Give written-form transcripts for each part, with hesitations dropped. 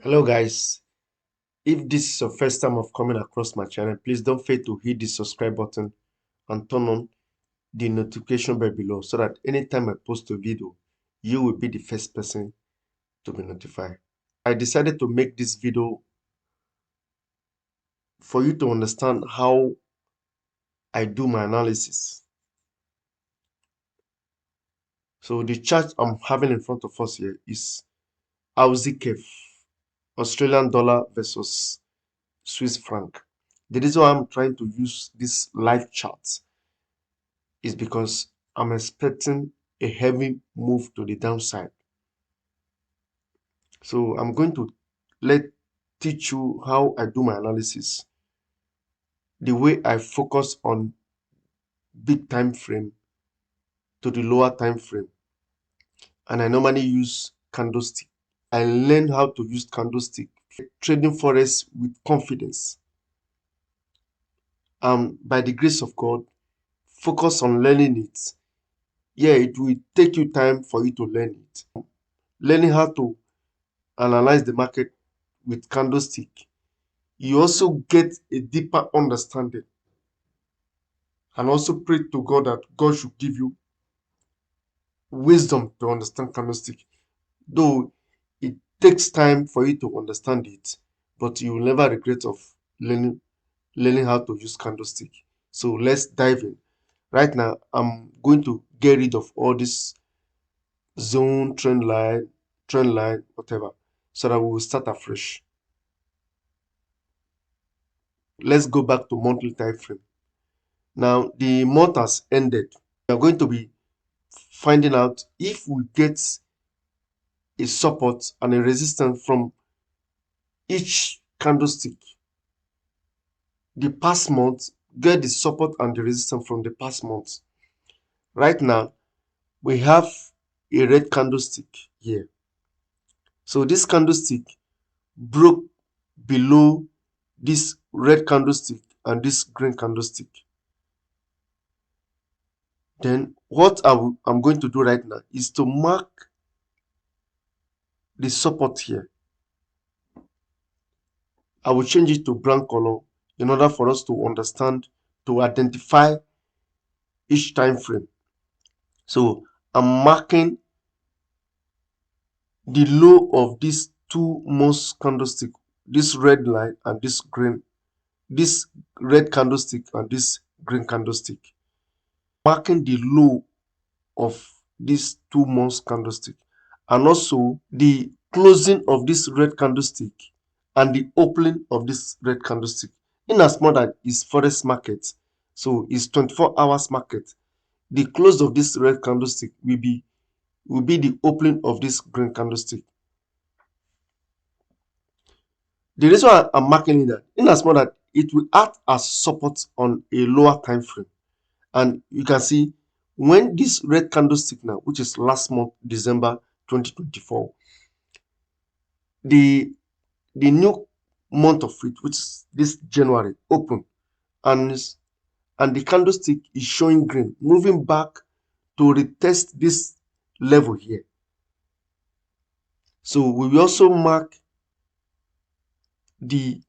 Hello guys, if this is your first time of coming across my channel, please don't fail to hit the subscribe button and turn on the notification bell below so that anytime I post a video, you will be the first person to be notified. I decided to make this video for you to understand how I do my analysis. So the chart I'm having in front of us here is Aussie CAF, Australian dollar versus Swiss franc. The reason why I'm trying to use this live chart is because I'm expecting a heavy move to the downside. So I'm going to teach you how I do my analysis, the way I focus on big time frame to the lower time frame, and I normally use candlestick. I learned how to use candlestick, trading forex with confidence. By the grace of God, focus on learning it. Yeah, it will take you time for you to learn it. Learning how to analyze the market with candlestick, you also get a deeper understanding, and also pray to God that God should give you wisdom to understand candlestick. Though it takes time for you to understand it, but you will never regret of learning how to use candlestick. So let's dive in. Right now, I'm going to get rid of all this zone, trend line, whatever, so that we will start afresh. Let's go back to monthly time frame. Now the month has ended. We are going to be finding out if we get a support and a resistance from each candlestick. The past month, get the support and the resistance from the past month. Right now, we have a red candlestick here. So this candlestick broke below this red candlestick and this green candlestick. Then what I'm going to do right now is to mark the support here. I will change it to brown color in order for us to understand, to identify each time frame. So I'm marking the low of these two most candlestick, this red line and this red candlestick and this green candlestick. Marking the low of these two most candlestick, and also the closing of this red candlestick and the opening of this red candlestick. In as much as it's forex market, so it's 24 hours market, the close of this red candlestick will be the opening of this green candlestick. The reason why I'm marking that, in as much as it will act as support on a lower time frame, and you can see when this red candlestick now, which is last month December 2024, the new month of it, which is this January, open, and the candlestick is showing green, moving back to retest this level here. So we will also mark the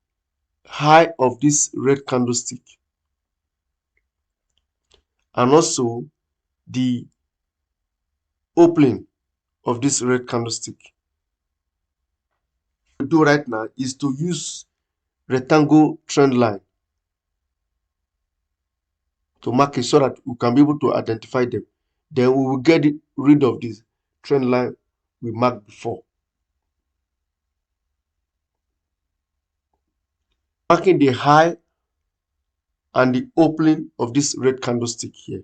high of this red candlestick and also the opening of this red candlestick. What we do right now is to use rectangle trend line to mark it so that we can be able to identify them. Then we will get rid of this trend line we marked before. Marking the high and the opening of this red candlestick here.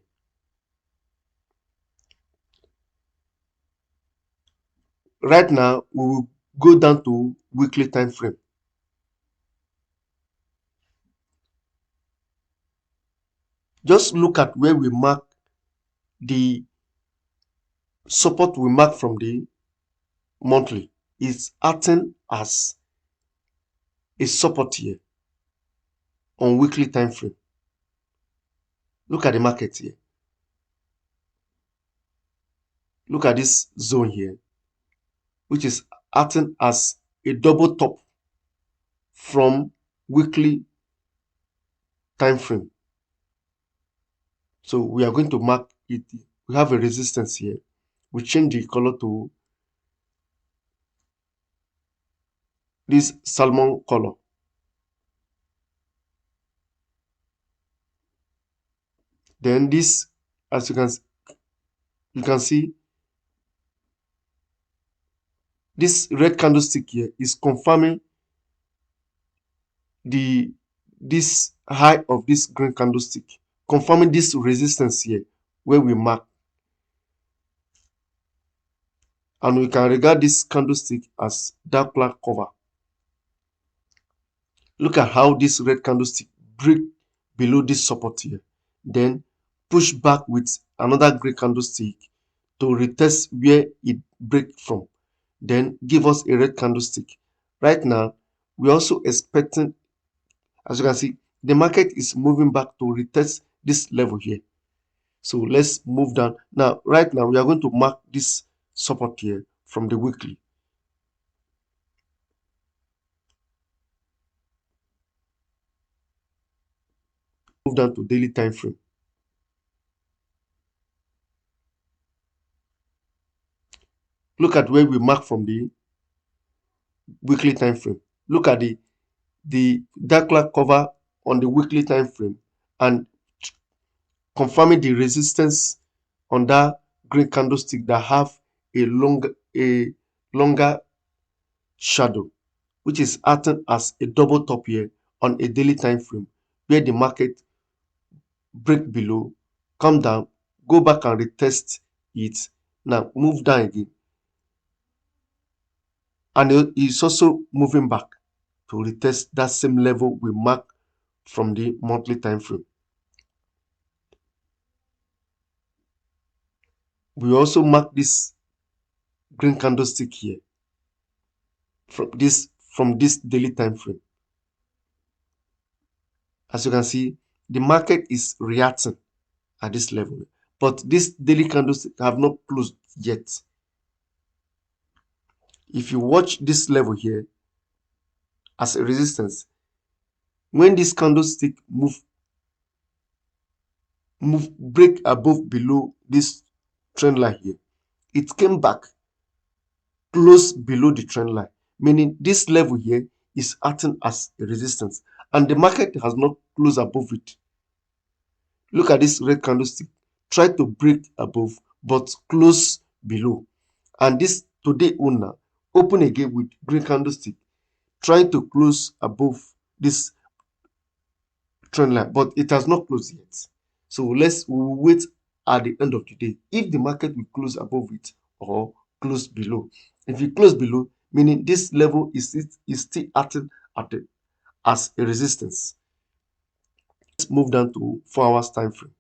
Right now, we will go down to weekly time frame. Just look at where we mark the support we mark from the monthly. It's acting as a support here on weekly time frame. Look at the market here. Look at this zone here, which is acting as a double top from weekly time frame. So we are going to mark it. We have a resistance here. We change the color to this salmon color. Then this, as you can see, this red candlestick here is confirming this high of this green candlestick, confirming this resistance here where we mark. And we can regard this candlestick as dark cloud cover. Look at how this red candlestick break below this support here, then push back with another green candlestick to retest where it break from, then give us a red candlestick. Right now, we're also expecting, as you can see, the market is moving back to retest this level here. So let's move down. Now, right now, we are going to mark this support here from the weekly. Move down to daily time frame. Look at where we mark from the weekly time frame. Look at the dark cloud cover on the weekly time frame and confirming the resistance on that green candlestick that have a longer shadow, which is acting as a double top here on a daily time frame, where the market break below, come down, go back and retest it, now move down again, and it's also moving back to retest that same level we mark from the monthly time frame. We also mark this green candlestick here from this daily time frame. As you can see, the market is reacting at this level, but this daily candlestick have not closed yet. If you watch this level here as a resistance, when this candlestick break above below this trend line here, it came back close below the trend line, meaning this level here is acting as a resistance, and the market has not closed above it. Look at this red candlestick, try to break above but close below, and this today owner open again with green candlestick, trying to close above this trend line, but it has not closed yet. So we will wait at the end of the day if the market will close above it or close below. If it close below, meaning this level is still acting as a resistance. Let's move down to 4 hours time frame.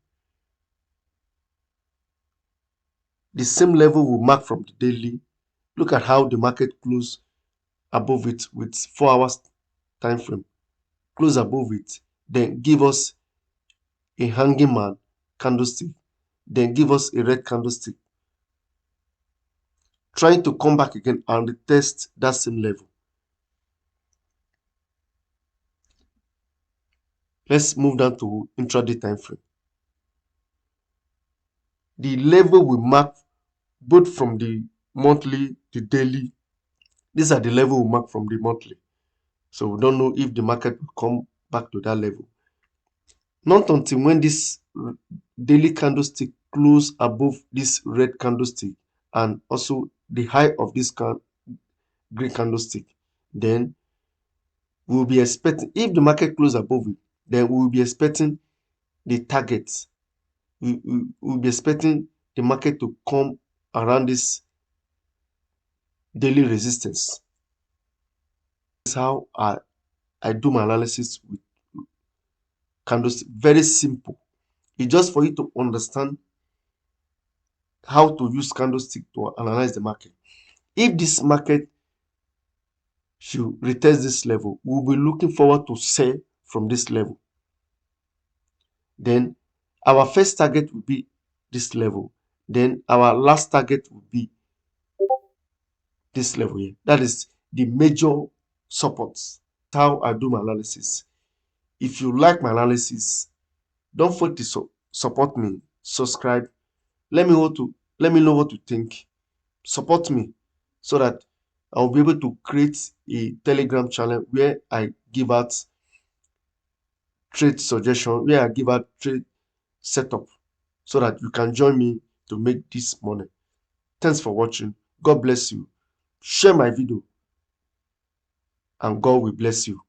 The same level we mark from the daily. Look at how the market close above it with 4 hours time frame. Close above it, then give us a hanging man candlestick, then give us a red candlestick, trying to come back again and retest that same level. Let's move down to intraday time frame. The level we mark both from the monthly, the daily, these are the level we mark from the monthly. So we don't know if the market will come back to that level. Not until when this daily candlestick close above this red candlestick and also the high of this green candlestick, then we'll be expecting, if the market close above it, then we'll be expecting the target. We'll be expecting the market to come around this daily resistance. This is how I do my analysis with candlestick. Very simple. It's just for you to understand how to use candlestick to analyze the market. If this market should retest this level, we'll be looking forward to sell from this level. Then our first target will be this level. Then our last target will be this level here. That is the major supports. How I do my analysis. If you like my analysis, don't forget to support me, subscribe. Let me know what you think. Support me so that I'll be able to create a Telegram channel where I give out trade suggestion, where I give out trade setup, so that you can join me to make this money. Thanks for watching. God bless you. Share my video and God will bless you.